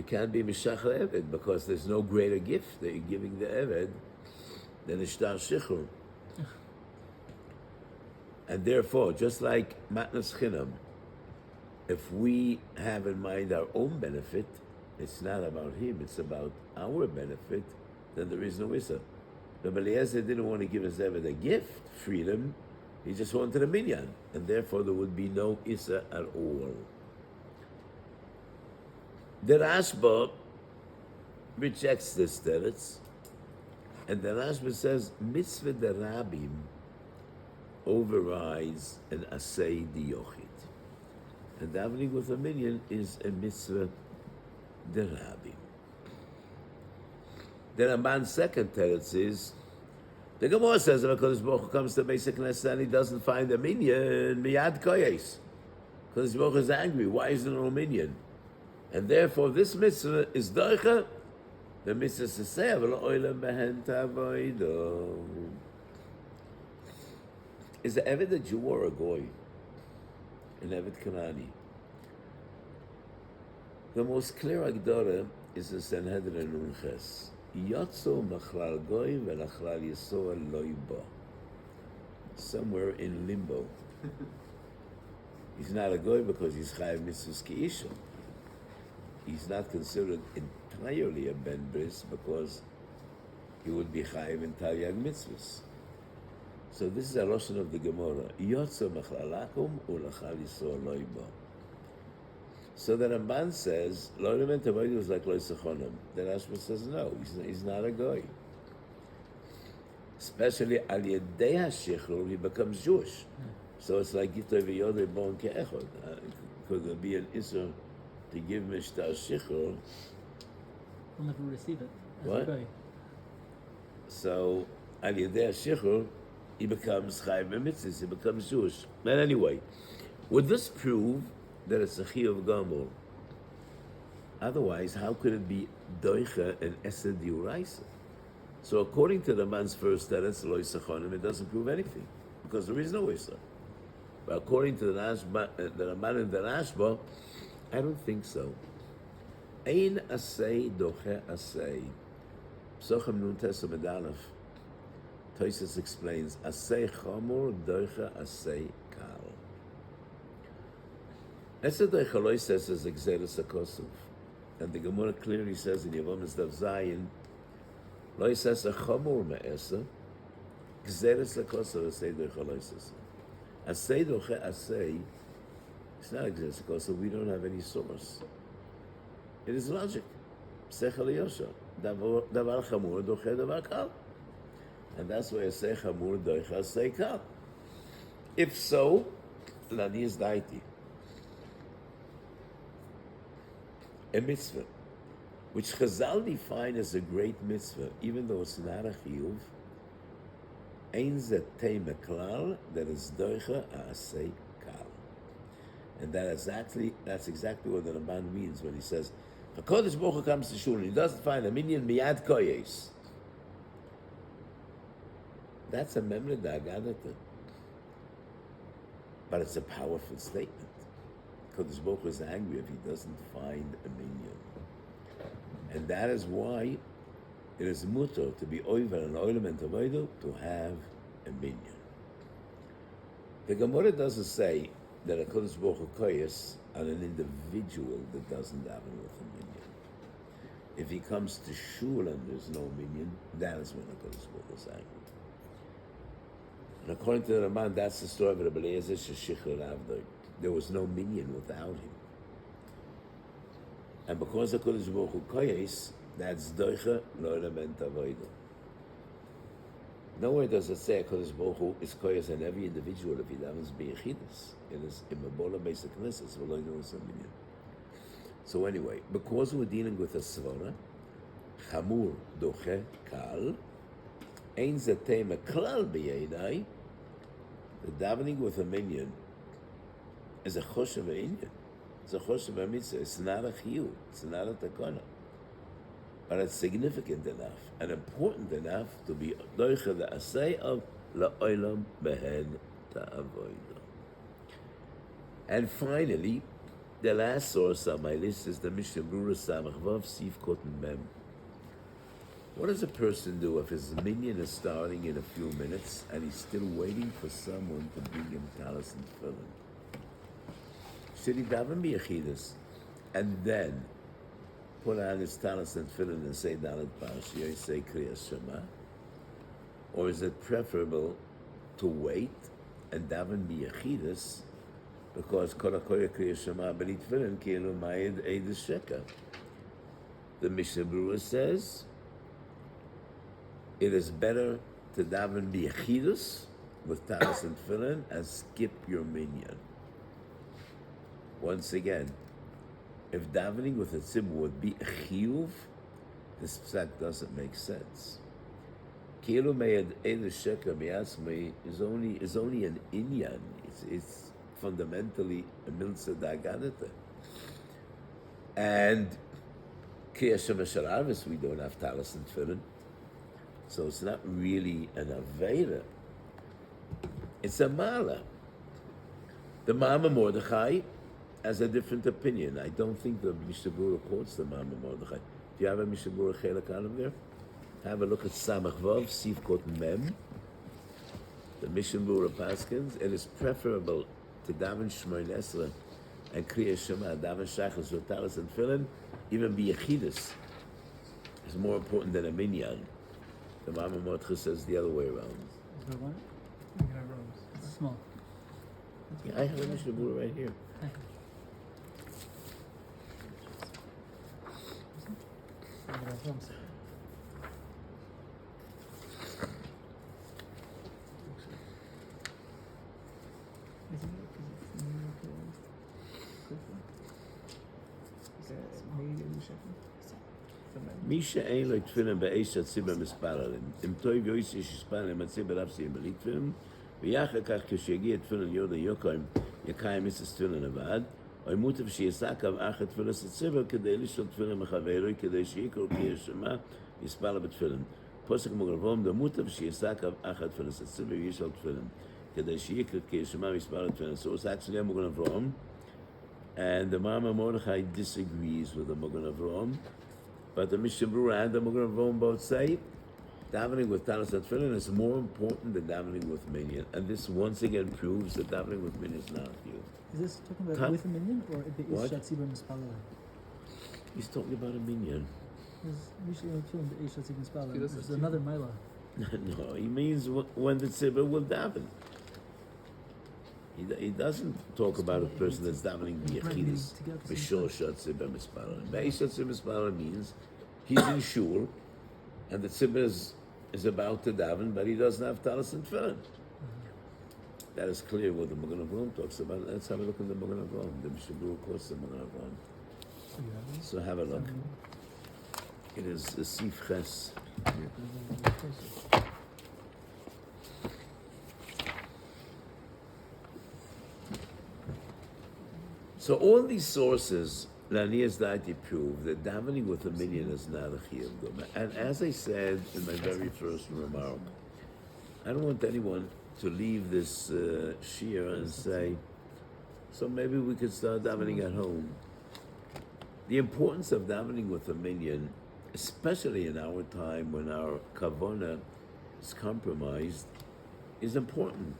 can't be Mishachar Eved because there's no greater gift that you're giving the Eved than Ishtar Shichur. And therefore, just like Matnas Chinam, if we have in mind our own benefit, it's not about him, it's about our benefit, then there is no Issa. Rabbi Eliezer didn't want to give his Eved a gift, freedom, he just wanted a minyan, and therefore there would be no Issa at all. The Rashba rejects this teretz, and the Rashba says mitzvah derabim overrides an asay diyochid, and davening with a minyan is a mitzvah derabim. The Ramban's second teretz is, the Gemara says that Hakadosh Baruch Hu comes to basic Knesset and he doesn't find a minyan miyad koyes. Hakadosh Baruch Hu is angry. Why is there no minyan? And therefore, this mitzvah is doicha. The mitzvah is to say, "V'lo oilem behen tavoido." Is the Eved a Jew or a goy? An Eved Kanani. The most clear Agdara is the Sanhedrin Unches. Yotzo machlal goy v'lachlal yisrael lo yibo. Somewhere in limbo. He's not a goy because he's chayav mitzvahs ki'isha. He's not considered entirely a ben bris because he would be chayav in taryag mitzvahs. So this is a lashon of the Gemara. Yotzo machlalakum u'lachal yisrael lo yibo. So the Ramban says, Lo Element Avodah is like Lo Sechonim. The Rashba says, no, he's not a goy. Especially Al Yedei HaShichrur, he becomes Jewish. So it's like Gitoi V'Yodei Bon Ke'echod. Could there be an Isser to give Mishtar Shichrur? We'll never receive it as What? a goy. So Al Yedei HaShichrur, he becomes Chayiv b'mitzvahs, he becomes Jewish. And anyway, would this prove that it's a Chiyuv Gamol? Otherwise, how could it be Doicha and Esed Yuraisa? So according to the man's first teretz, Lo Yisachonim, it doesn't prove anything, because there is no Weiss-ר. But according to the Ramban and the Rashba, I don't think so. Ein asay doche asay. Psochem nun tesam medalef. Toises explains, asay chamor doche asay kal. Esed doche loy says is exeris akosov. And the Gemara clearly says in Yevamos Dav Zayin, loy says a chamor me'esa, exeris akosov asay doche loy says. Asay doche asay, it's not exeris akosov, we don't have any source. It is logic. Sechel yosha. Davar chamur doche davar kal. And that's why I say chamur doche say kal. If so, lani is daiti. A mitzvah, which Chazal define as a great mitzvah, even though it's not a chiyuv, ein zeh teime klal, that is doche asay kal. And that's exactly what the Ramban means when he says, HaKadosh Baruch Hu comes to shul and he doesn't find a minyan miyad koyes. That's a memra da'agadata. But it's a powerful statement. HaKadosh Baruch Hu is angry if he doesn't find a minyan. And that is why it is mutter to be oiver and oilam and tavoido to have a minyan. The Gemara doesn't say that HaKadosh Baruch Hu koyes on an individual that doesn't daven with a minyan. If he comes to shul and there's no minyan, that is when HaKadosh Baruch Hu is angry. And according to the Ramban, that's the story of Rabbi Eliezer Sheshichler Avdoi. There was no minyan without him. And because HaKadosh Baruch Hu koyes, that's doicha lo'olam en tavoido. Nowhere does it say HaKadosh Baruch Hu is koyes on every individual if he davens b'yechidus. It is imabola basic knesses, v'lo yidus minyan. So anyway, because we're dealing with a svara, chamur doche kal, ein zetei meklal b'yedai, the davening with a minyan is a choshev inyan. It's a choshev mitzvah. It's not a chiyuv. It's not a takana. But it's significant enough and important enough to be doicha the asay of la'olam behen ta'avodah. And finally, the last source on my list is the Mishnah Berurah Samach Vav Sif Koten Mem. What does a person do if his minyan is starting in a few minutes and he's still waiting for someone to bring him talis and tefillin? Should he daven b'yechidus and then put on his talis and tefillin and say Dalet Parshiyah, say Kriyas Shema? Or is it preferable to wait and daven b'yechidus because kol hakoyah Kriyas Shema b'li tefillin kielu ma'ed eidus sheka? The Mishnah Berurah says it is better to daven b'yechidus with talis and tefillin and skip your minyan. Once again, if davening with a tzibur would be a chiyuv, this psak doesn't make sense. Kielu me'ed eidus sheka mi'atzmei is only an inyan. It's fundamentally a milza da'agadata. And Kriyas Shema Shel Arvis, we don't have talis and tefillin. So it's not really an Aveda. It's a Mala. The Mama Mordechai has a different opinion. I don't think the Mishnah Berurah quotes the Mama Mordechai. Do you have a Mishnah Berurah Chelak Aleph there? Have a look at Samach Vav, Sif Kot Mem. The Mishnah Berurah Paskins. It is preferable to daven Shmoyne Esrei and Kriyas Shema, daven Shachas with talis and tefillin, even b'yechidus is more important than a minyan. The Mama Mordechai says the other way around. Is there one? I got a rose. It's small. Yeah, I have a Mishnah Berurah right here. I got a rose. מי שאין לו תפילין באש הציבה מספללים, אם טוב יויסי שספללים הציבה רבסי בליטפילין, ואחר כך כשיגיע תפילין יודה יוקיים, יקיים מיסס תפילין לבד, או מוטב שיסעקב אחת תפילס הציבה כדי לשאול תפילין מחברוי, כדי שיקרו כי ישמע יספל בתפילין. פוסק מוגרבום דמוטב שיסעקב אחת תפילס הציבה וישאל תפילין, כדי שיקרו כי ישמע יספל בתפילין. So it's actually a Magen Avraham, and the Mama Mordechai disagrees with the Magen Avraham. But the Mishnah Berurah and the Magen Avraham both say davening with Talis and Tefillin is more important than davening with Minyan. And this once again proves that davening with Minyan is not a deal. Is this talking about with a Minyan or What? Be'ez Shatzibah Mispalalim? He's talking about a Minyan. There's usually tefillin Be'ez Shatzibah Mispalalim. There's another Mila. No, he means when the tzibah will daven. He doesn't talk about a person that's davening b'yechidus b'shor shat tzibah mispalim. Be'ez shat tzibah mispalim means he's in shul and the tzibah is about to daven, but he doesn't have talis and tefillin. That is clear what the Magen Avraham talks about. Let's have a look in the Magen Avraham. The Mishnah Berurah quotes the Magen Avraham. So have a look. It is the Sif Ches. So all these sources, Lanias Daiti, prove that davening with a Minyan is not a chiyuv guma. And as I said in my very first remark, I don't want anyone to leave this shir and say, so maybe we could start davening at home. The importance of davening with a Minyan, especially in our time when our kavanah is compromised, is important.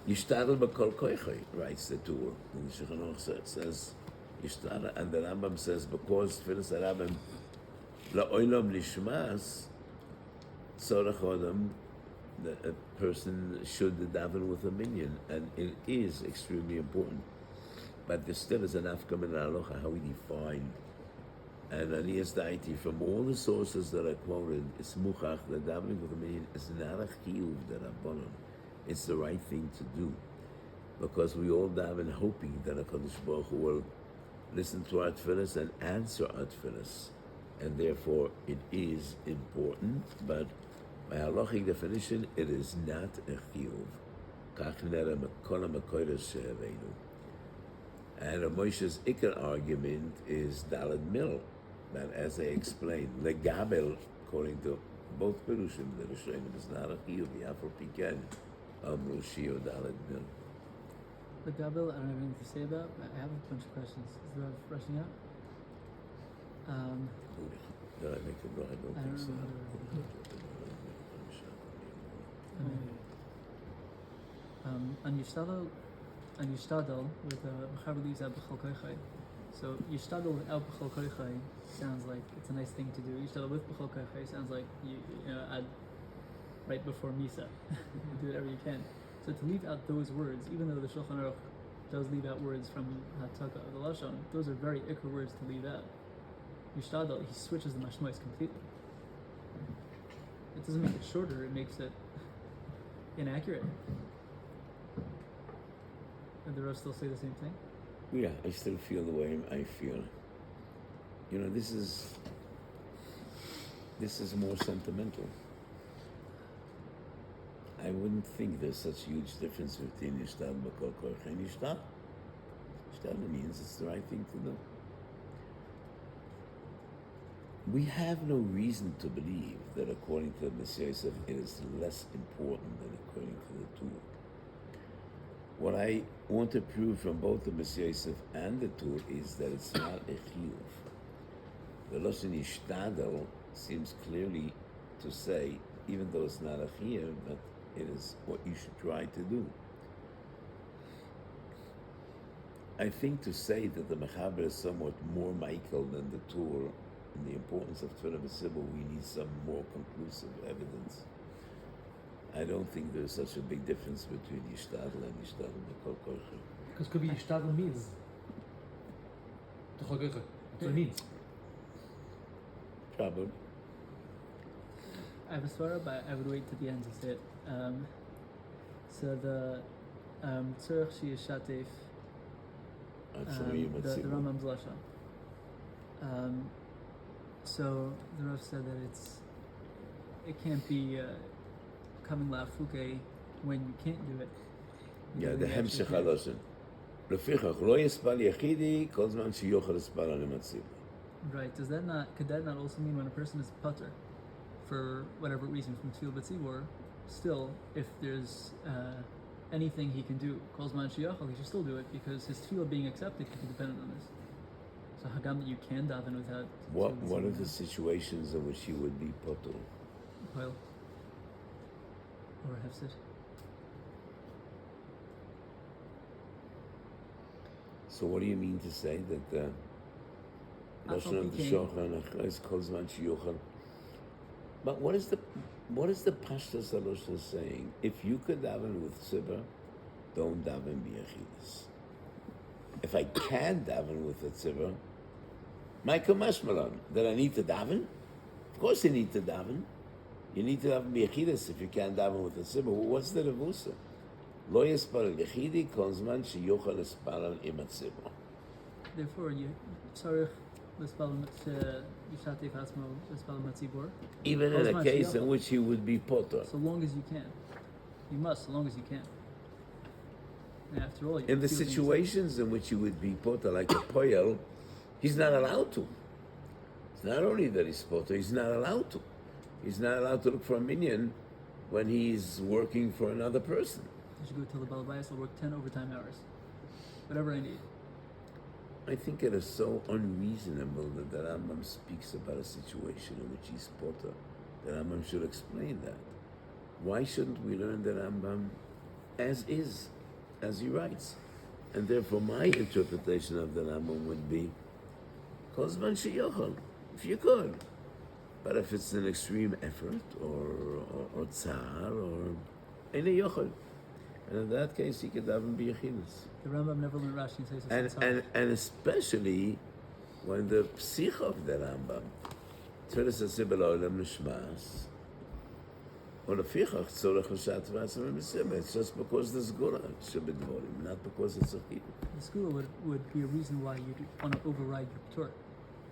Yishtadel b'kol koichai, writes the Tur. And the Shulchan Aruch says, Yishtadel, and the Rambam says, because Tfilas HaRabim la'olam lishmas, tzorech adam, a person should daven with a Minyan, and it is extremely important. But there still is an afkam in halacha how we define. And Aniyas Daiti, from all the sources that I quoted, it's muchach that davening with a Minyan is not a chiyuv that Rabbanon. It's the right thing to do, because we all daven hoping that HaKadosh Baruch Hu will listen to our tefillas and answer our tefillas, and therefore it is important. But by halachic definition, it is not a chiyuv. Kach nera mekol hamekoros she'aveinu. And Moshe's ikar argument is Daled Mil, that as I explained, legabel, according to both Perushim, the Rishonim is not a chiyuv. Yafar piken. Amru Shio Daled Mil. The Gabil, I don't have anything to say about. I have a bunch of questions. Is there rushing out? Did I make it right? I don't think so. On Yishtadel, with Mechaber leaves out B'chol Koichai. So Yishtadel without B'chol Koichai sounds like it's a nice thing to do. Yishtadel with B'chol Koichai sounds like you know, add right before Misa. Do whatever you can. So to leave out those words, even though the Shulchan Aruch does leave out words from Hataka of the Lashon, those are very ikar words to leave out. Yishtadel, he switches the mashmois completely. It doesn't make it shorter, it makes it inaccurate. And the rest still say the same thing? Yeah, I still feel the way I feel. You know, this is more sentimental. I wouldn't think there's such huge difference between Yishtad B'kol Koich and Yishtad. Yishtad means it's the right thing to do. We have no reason to believe that according to the Messiah Yosef, it is less important than according to the Tur. What I want to prove from both the Messiah Yosef and the Tur is that it's not a chiyuv. The Lashon Yishtadel seems clearly to say, even though it's not a chiyuv, but it is what you should try to do. I think to say that the Mechaber is somewhat more Michael than the Tur in the importance of Tefillah B'Sibur, we need some more conclusive evidence. I don't think there's such a big difference between Yishtadel and Yishtadel B'Kol Koichai. Because could be Yishtadel means B'Kol Koichai. That's what it means. Probably. I have a svara, but I would wait to the end to say it. So the Tzorech Sheyishatef, the Rambam's Lashon. So the Rav said that it can't be coming la'afuke when you can't do it. Yeah, the You actually Hemshech can't. HaLashon. לפיכך לא יספל יחידי כל זמן שיוכל לספל על המצב. Right. Could that not also mean when a person is putter for whatever reason from tefillah b'tzibur, still if there's anything he can do, kol zman sheyachal, he should still do it because his tefillah being accepted could be dependent on this. So hagam that you can daven without. What are the situations in which he would be potul? Well, or hefsid. So what do you mean to say that the Lashon of the Shochan is kol zman sheyuchal? But what is the Pashtas HaLashon saying? If you could daven with tzibur, don't daven b'yachidus. If I can daven with a tzibur, Michael Mashmalan, that I need to daven? Of course you need to daven. You need to daven b'yachidus if you can't daven with a tzibur. What's the revusa? Lo yespal yachidi kol zman sheyuchal espalal im hatzibur. Therefore, you tzarich l'spal yishatef atzmo l'spal matzibur. Even in a case in which he would be potter. So long as you can, you must. So long as you can. And after all, In the situations in which he would be potter, like a poyel, he's not allowed to. It's not only that he's potter; he's not allowed to. He's not allowed to look for a minyan when he's working for another person. I should go tell the Baal Weiss I'll work 10 overtime hours. Whatever I need. I think it is so unreasonable that the Rambam speaks about a situation in which he's potter. The Rambam should explain that. Why shouldn't we learn the Rambam as is, as he writes? And therefore my interpretation of the Rambam would be, kol zman sheyochel, if you could. But if it's an extreme effort, or tzar, or eine yochel, and in that case, he could daven b'yachidus. The Rambam never learned Rashi and says And especially when the psich of the Rambam, tfilas hatzibur la'olam nishmas, or lefichach tzorech l'shat v'atzim v'mesibah. It's just because there's gula shebedvorim, not because it's a chiyuv. the school would be a reason why you want to override your ptur.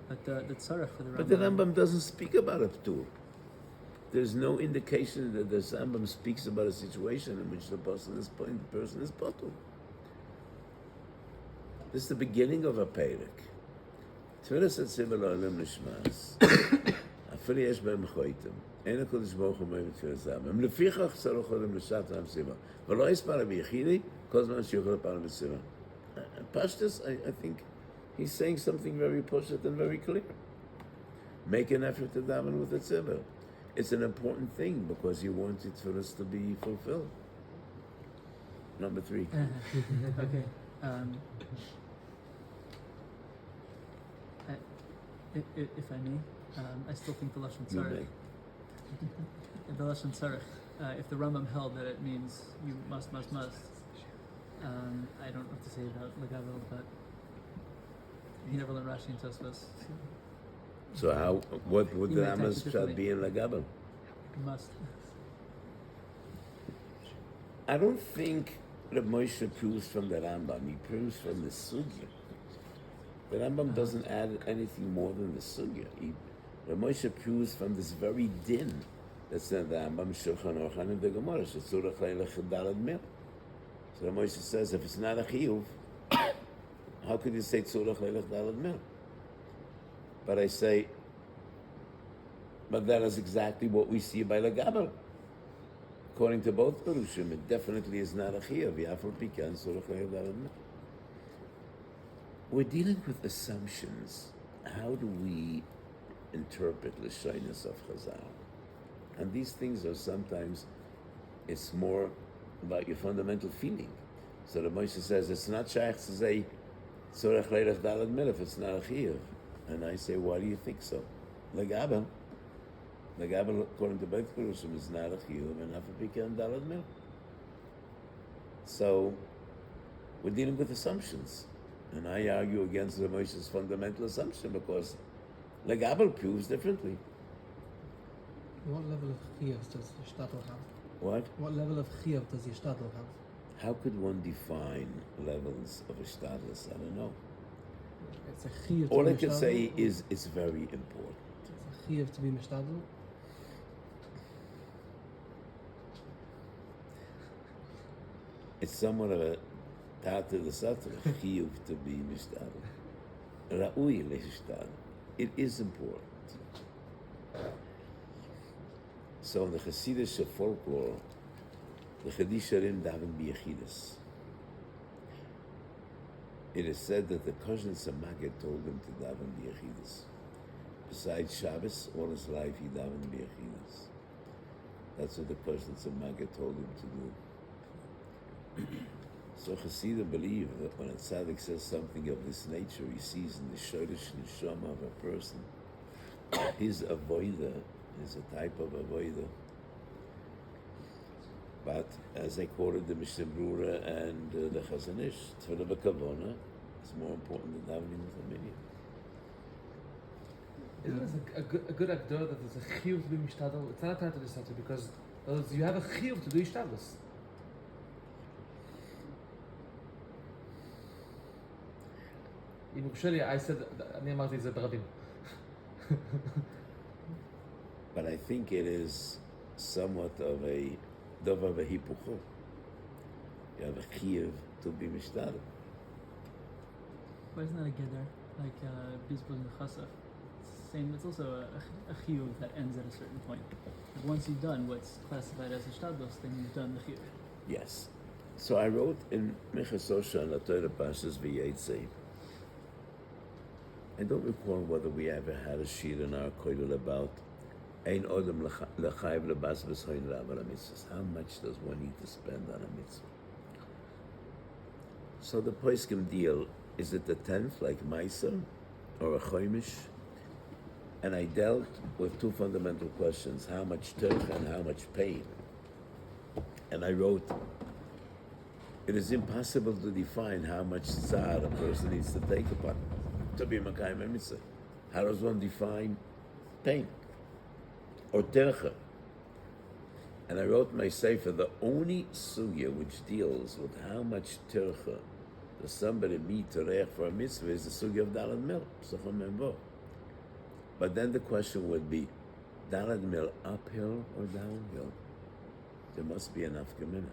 But the tzarech for the Rambam. But the Rambam doesn't speak about a ptur. There's no indication that the Rambam speaks about a situation in which the person is potul. This is the beginning of a perek. Tfilas hatzibur la'olam nishmas. Afil yesh b'hem choitim. Ein HaKadosh Baruch Hu omev tfilasam. Em lefichach tzarech odem l'shat ha'msiba. V'lo yispal b'yachidi kol zman sheyuchal l'spal b'msiba. Pashtus, I think he's saying something very poshet and very clear. Make an effort to daven with a tzibur. It's an important thing because he wants it for us to be fulfilled. Number 3. Okay. If I may, I still think the Lashon You Tzarech. may. The Lashon Tzarech. If the Rambam held that it means you must. I don't know what to say about Lagavel, but he never learned Rashi and Tosfos. So what would He the might take it Rambam's differently. pshat be in Lagabel? Must. I don't think Reb Moshe proves from the Rambam. He proves from the Sugya. The Rambam doesn't add anything more than the Sugya. Reb Moshe proves from this very din that's in the Rambam, Shulchan Aruch, and in the Gemara, Shetzurach leilech dalad mil. So Reb Moshe says, if it's not a chiyuv, how could you say tzurach leilech dalad mil? But I say, but that is exactly what we see by Lagabel. According to both Perushim, it definitely is not a chiyuv. Yafal pikan tzurach leilech dalad mil. We're dealing with assumptions. How do we interpret l'shaynis of Chazal? And these things are sometimes, it's more about your fundamental feeling. So the Moshe says, it's not shaykh to say, tzorech leilech dalad mil, if it's not a chiyuv. And I say, why do you think so? Lagabel, according to both Perushim, is not a chiyuv, and Yafal pikan dalad mil. So, we're dealing with assumptions. And I argue against the Moshe's fundamental assumption because Lagabel proves differently. What level of chiyuv does the shtadl have? What? What level of chiyuv does the shtadl have? How could one define levels of a shtadlus? I don't know. It's a chiyuv. All I can say is it's very important. chiyuv to be mishtadel? It's somewhat of a tat of the satra, chiyuv to be mishtadel. Ra'ui lehishtadel. It is important. So in the Hasidic folklore, the Chedisharim daven biyechidus. It is said that the Kohen Samaged told him to daven biyechidus. Besides Shabbos, all his life he davened biyechidus. That's what the Kohen Samaged told him to do. So Hasidim believe that when a tzaddik says something of this nature, he sees in the shoresh neshama of a person his avoida is a type of avoida. But as I quoted the Mishnah Brura and the Chazon Ish, Tefillah b'kavona is more important than davening with a minyan. Isn't it a good agdor that there's a chiyuv to be mishtadel? It's not a part of the sata because you have a chiyuv to do ishtadlus. In Usheli, I said, אני אמרתי את זה ברבים. But I think it is somewhat of a davar v'hipucho. You have a chiyuv to be mishtadel. Why isn't that a geder? Like Bizbul and Chasaf. Same, it's also a chiyuv that ends at a certain point. Like once you've done what's classified as a shtadlos, then you've done the chiyuv. Yes. So I wrote in Minchas Osha and Torah Pashas V'Yetzei. I don't recall whether we ever had a sheet in our kollel about Ein Odom L'Chayiv L'Bas V'Shoin Rav Al HaMitzvahs. How much does one need to spend on a mitzvah? So the poskim deal, is it the 10th like Weiss-r or a Chomish? And I dealt with two fundamental questions: how much tercha and how much pain. And I wrote, it is impossible to define how much tzar a person needs to take upon to be Makayim HaMitzvah. How does one define pain or tercha? And I wrote in my sefer, the only sugya which deals with how much tercha does somebody meet to reach for a mitzvah is the sugya of Dalad Mil, Psachon Membo. But then the question would be, Dalad Mil uphill or downhill? There must be enough gemina.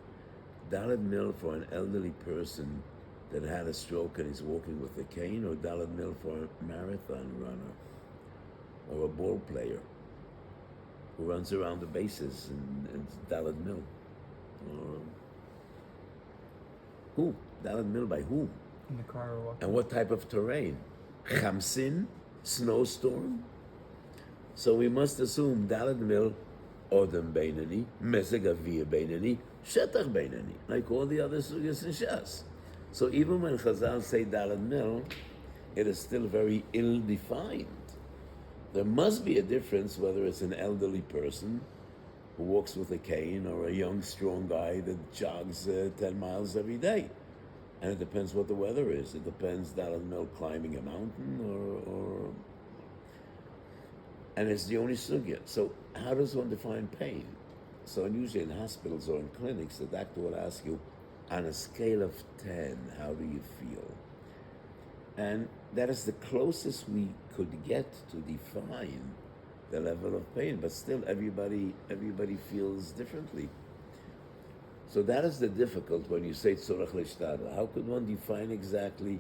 Dalad Mil for an elderly person that had a stroke and is walking with a cane, or Dalad Mil for a marathon runner or a ball player who runs around the bases and Dalad Mil? Or who? Dalad Mil by whom? In the car or walking. And what type of terrain? Chamsin? Snowstorm? So we must assume Dalad Mil, Odem Beinani, Mezeg Aviyah Beinani, Shetach Beinani, like all the other sugyas in Shas. So even when Chazal say Dalad Mil, it is still very ill-defined. There must be a difference whether it's an elderly person who walks with a cane or a young, strong guy that jogs 10 miles every day. And it depends what the weather is. It depends, Dalad Mil climbing a mountain or and it's the only sugya. So how does one define pain? So usually in hospitals or in clinics, the doctor will ask you, on a scale of 10, how do you feel? And that is the closest we could get to define the level of pain, but still everybody feels differently. So that is the difficult when you say tzorach l'shtadel. How could one define exactly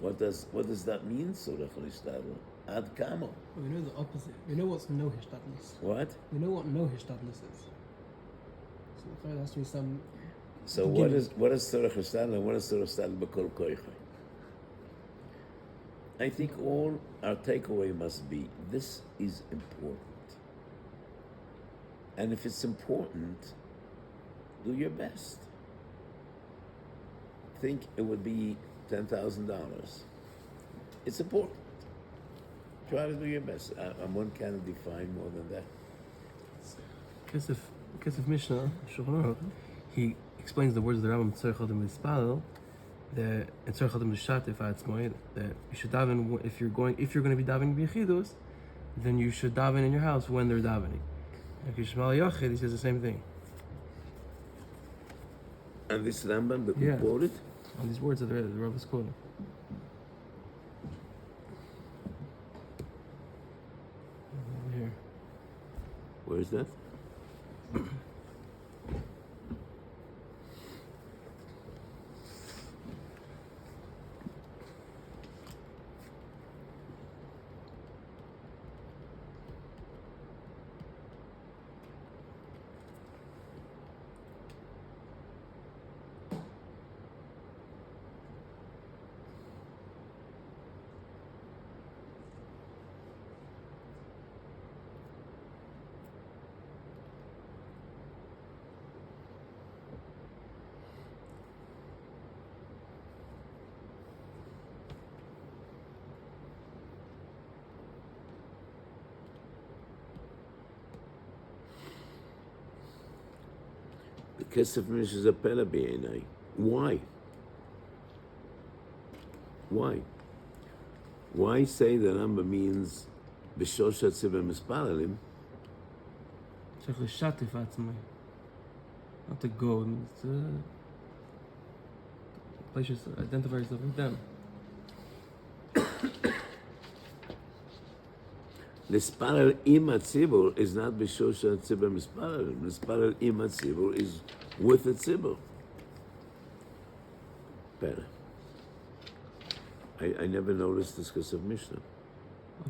what does that mean, tzorach l'shtadel? Ad kamo? We know the opposite. We know what's no hishtadlus. What? We know what no hishtadlus is. So there has to be some. So what is tzorach l'shtadel and what is tzorach l'shtadel b'kol koychay? I think all our takeaway must be, this is important. And if it's important, do your best. Think it would be $10,000. It's important. Try to do your best. One cannot define more than that. Because of Mishnah, Shulchan Aruch, he explains the words of the Rambam Tzorech Adam L'Yispal, that and Tzorech Adam L'Shatif Atzmoed, that you should daven if you're going to be davening b'yechidus, then you should daven in your house when they're davening. And Kishmal Yochid, he says the same thing. And this Rambam that we quoted? And these words that the Rav is quoting. Over here. Where is that? Kesef Mish is a pele b'einai. Why? Why? Why say that Rambam means b'shosha tzibah mispalalim? צריך לשתף עצמי. Not to go, it's to place yourself, identify yourself with them. L'spalal im hatzibur is not b'shosha tzibah mispalalim. L'spalal im hatzibur is with the tzibur. Pele. I never noticed this Kesef Mishnah.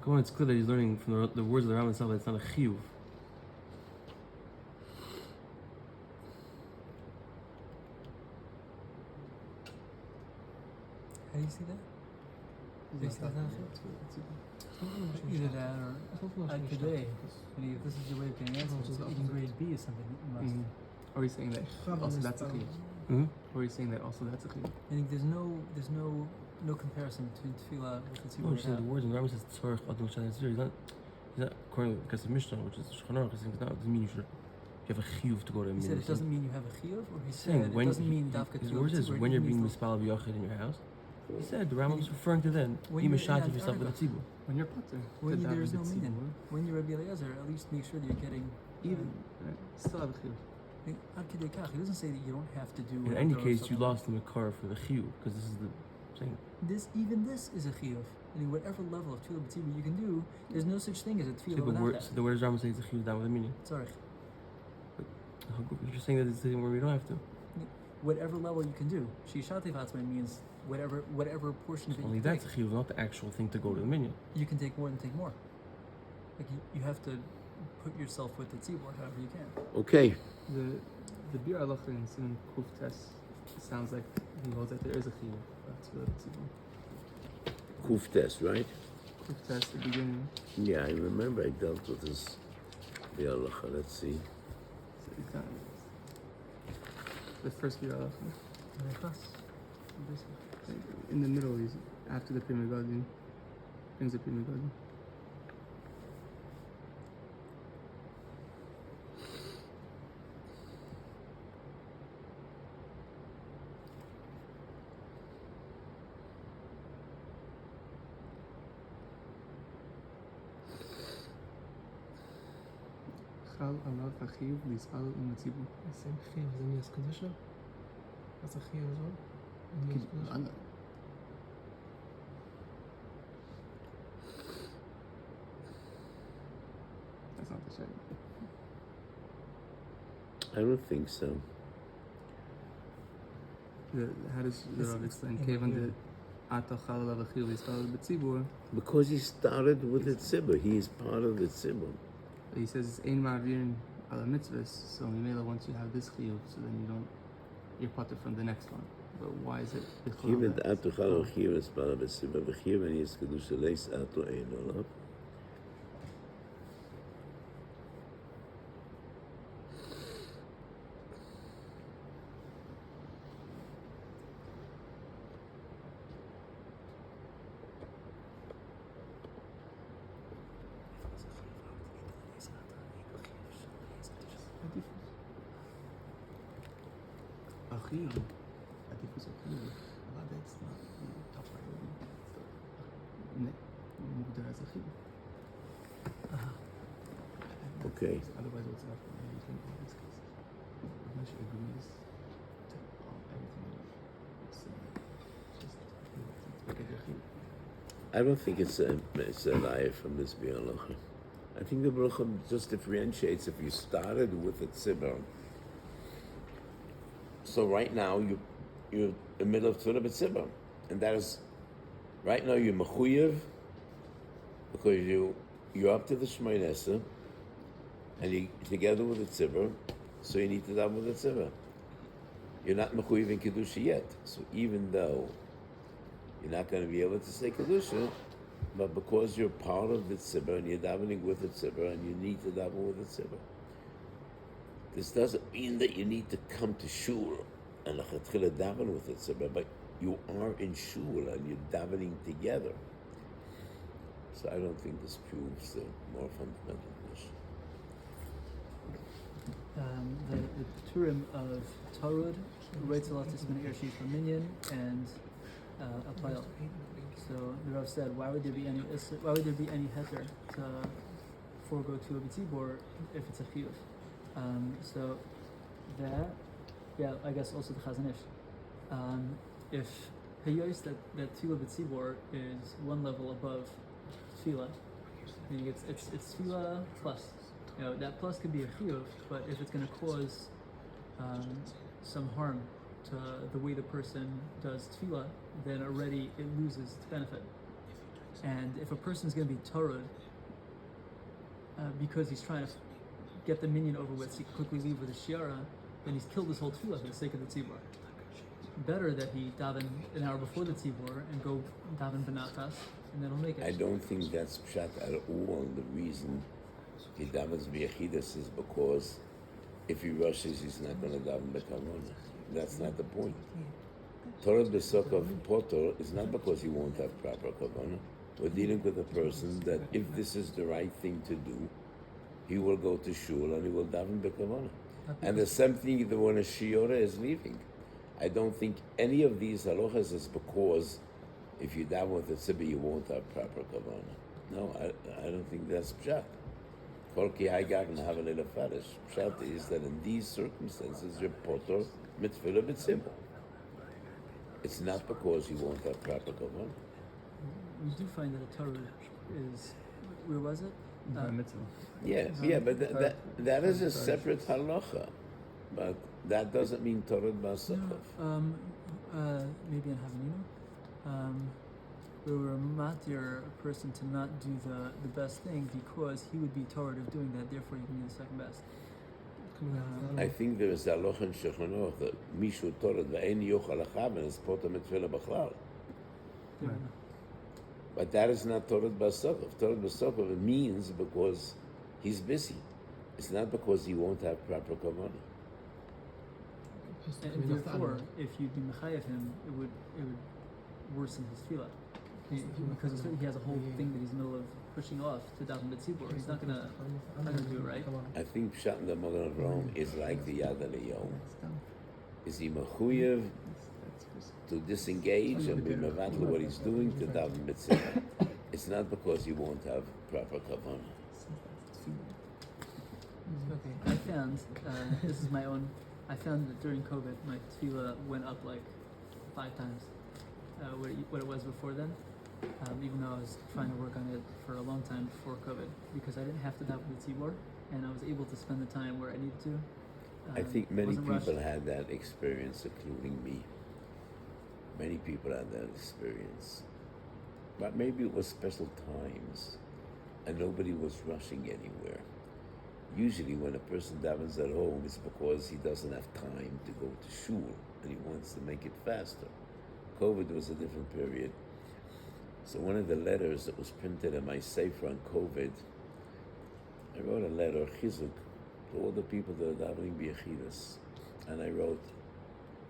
Come on, it's clear that he's learning from the words of the Rambam itself that it's not a chiyuv. How do you see that? Do you see that? Either that or today. If this is your way of getting answers, eating grade B is something you must. Or he's saying that also that's a chiyuv. Or he's saying that also that's a chiyuv. I think there's no comparison between tefillah with the No, tzibur. he's saying the words in the Rambam says tzorech adam l'shan yitzir. He's not according to the Kesef Mishnah, which is Shulchan Aruch. He's saying it doesn't mean you have a chiyuv to go to a He minyan. said it doesn't mean you have a chiyuv, or he said Saying it when doesn't mean dafka his tefillah. words is tzibur, when it you're being means mispal b'yachid in your house. He said the Rambam is referring to then. When You you're mishatif in yourself with the tzibur. When you're potter. when there is no minyan. When you're Rabbi Eliezer, at least make sure that you're getting Even still have a chiyuv. Ad kedei kach. He doesn't say that you don't have to do. In any case, you lost in the car for the chiyuv because this is the thing. This is a chiyuv. I mean, whatever level of tefillah b'tzibur you can do, there's no such thing as a So, tefillah but without so the word does Rambam say it's a chiyuv down with a minyan? Sorry. You're saying that it's the thing where we don't have to. Whatever level you can do. Sheishatev atzmai means whatever portion of it Only you that's take. a chiyuv, not the actual thing to go to the minyan. You can take more than take more. Like you have to put yourself with the tzibur however you can. Okay. The Bir Halacha in Siman Kuf Tes sounds like he holds that there is a chiyuv. That's the tzibur. Kuf test, right? Kuf Tes, the beginning. Yeah, I remember I dealt with this Bialacha. Let's see. So he's got the first Bir Halacha. In the middle, he's after the Pri Megadim, brings the Pri Megadim. חל עליו החיוב להספל עם הציבור. Same chiyuv as in yes condition. That's a chiyuv as well. In yes condition. That's not the same. I don't think so. How does the Rav explain? Kevan de Ata chal alav hachiyuv להספל b'tzibur. Because he started with the tzibur. He is part of the tzibur. He says it's ein ma'avirin ala mitzvahs. So Mimela, once you have this chiyuv, so then you're potter from the next one. But why is it? Even the atu chal chiyuv is part of the tzibur. V'chiyuv and yes kedusha leis atu ein olav. Achiyuv, adifus achiyuv. But that's not top priority. It's mugdar as achiyuv. Okay. Otherwise, what's after? You think all these cases. Ramesh agrees to everything. Just make it achiyuv. I don't think it's a lie from this Bialacha. I think the bracha just differentiates if you started with a tzibur. So right now you're in the middle of tefillah b'tzibur, and that is right now you're mechuyev because you're up to the Shemoneh Esrei, and you together with the tzibur, so you need to daven with the tzibur. You're not mechuyev in kedusha yet, so even though you're not going to be able to say kedusha, but because you're part of the tzibur and you're davening with the tzibur and you need to daven with the tzibur, this doesn't mean that you need to come to shul and lechatchila daven with the tzibur, but you are in shul and you're davening together. So I don't think this proves the more fundamental issue. The Turim of Tarud, Reitzalatis Min Irshi for Minyan, and Apayel. So the Rav said, why would there be any heter to forego to a b'tzibor if it's a chiyuv? So that, yeah, I guess also the Chazon Ish. If hayos that tefillah b'tzibor is one level above tefillah, meaning it's tefillah plus. You know, that plus could be a chiyuv, but if it's going to cause some harm to the way the person does tefillah, then already it loses its benefit. And if a person's going to be torud because he's trying to get the minyan over with so he can quickly leave with a shiara, then he's killed his whole tefillah for the sake of the tzibor. Better that he daven an hour before the tzibor and go daven b'nachas, and then he'll make it. I don't think that's pshat at all. The reason he davens b'yechidus is because if he rushes, he's not going to daven b'kavanah. That's not the point. Torah b'sokov potor is not because he won't have proper kavanah. We're dealing with a person that if this is the right thing to do, he will go to shul and he will daven b'kavanah. And the same thing when a shiora is leaving. I don't think any of these halachas is because if you daven with a tzibur you won't have proper kavanah. No, I don't think that's pshat. Kol ki haygag nahav leila farish. Pshat is that in these circumstances you're potor mitzvah b'tzibur. It's not because you won't have proper kavanah. We do find that a Torah is, where was it? Yeah, but that is a separate halacha, but that doesn't mean Torah b'asachov. Maybe in Havaninu, where we're matir a person to not do the best thing because he would be Torah of doing that, therefore you can do the second best. I think there is a halacha in Shulchan Aruch that mishu Torah ve'en yochal achaven is poter mitzvah b'chlal. But that is not Torah b'asachov. Torah b'asachov means because he's busy. It's not because he won't have proper kavanah. And therefore, if you do mechayev him, it would worsen his tefillah. Because he has a whole thing that he's in the middle of pushing off to daven b'tzibur. He's not gonna do it right. I think Pshat in the Magen Avraham is like the Yad Eliyahu. Is he mechuyev to disengage and be mevatl what he's doing to daven b'tzibur? It's not because he won't have proper kavanah. Okay, I found this is my own. I found that during COVID, my tefillah went up like 5 times what it was before then. Even though I was trying to work on it for a long time before COVID, because I didn't have to daven the tzibor, and I was able to spend the time where I needed to. I think many wasn't people rushed. had that experience, including me. Many people had that experience. But maybe it was special times, and nobody was rushing anywhere. Usually when a person davens at home, it's because he doesn't have time to go to shul, and he wants to make it faster. COVID was a different period. So one of the letters that was printed in my sefer on COVID, I wrote a letter, chizuk, to all the people that are davening b'yechidus. And I wrote,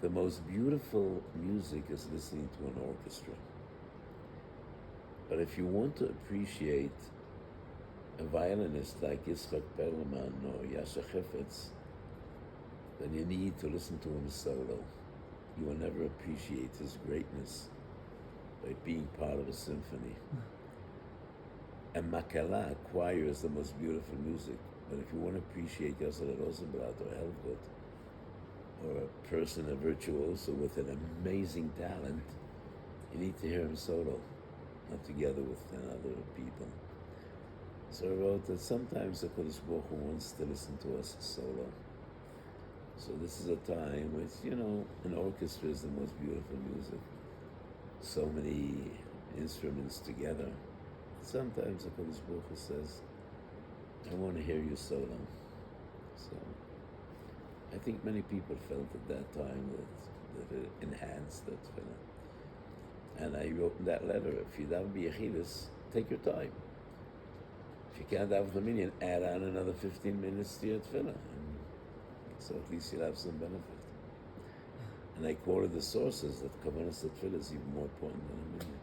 the most beautiful music is listening to an orchestra. But if you want to appreciate a violinist like Yitzchak Perlman or Yasha Chefetz, then you need to listen to him solo. You will never appreciate his greatness by being part of a symphony. And Makala, a choir, is the most beautiful music. But if you want to appreciate Yosef Rosenblatt or Helmut, or a person, a virtuoso with an amazing talent, you need to hear him solo, not together with other people. So I wrote that sometimes the Kodesh Baruch Hu wants to listen to us solo. So this is a time which, an orchestra is the most beautiful music. So many instruments together. Sometimes the Kodesh Baruch Hu says, I want to hear you solo. So I think many people felt at that time that it enhanced that tefillah. And I wrote in that letter, if you daven b'yechidus, take your time. If you can't daven the minyan, add on another 15 minutes to your tefillah. And so at least you'll have some benefit. And I quoted the sources that Kavanas tefillah is even more important than a minyan.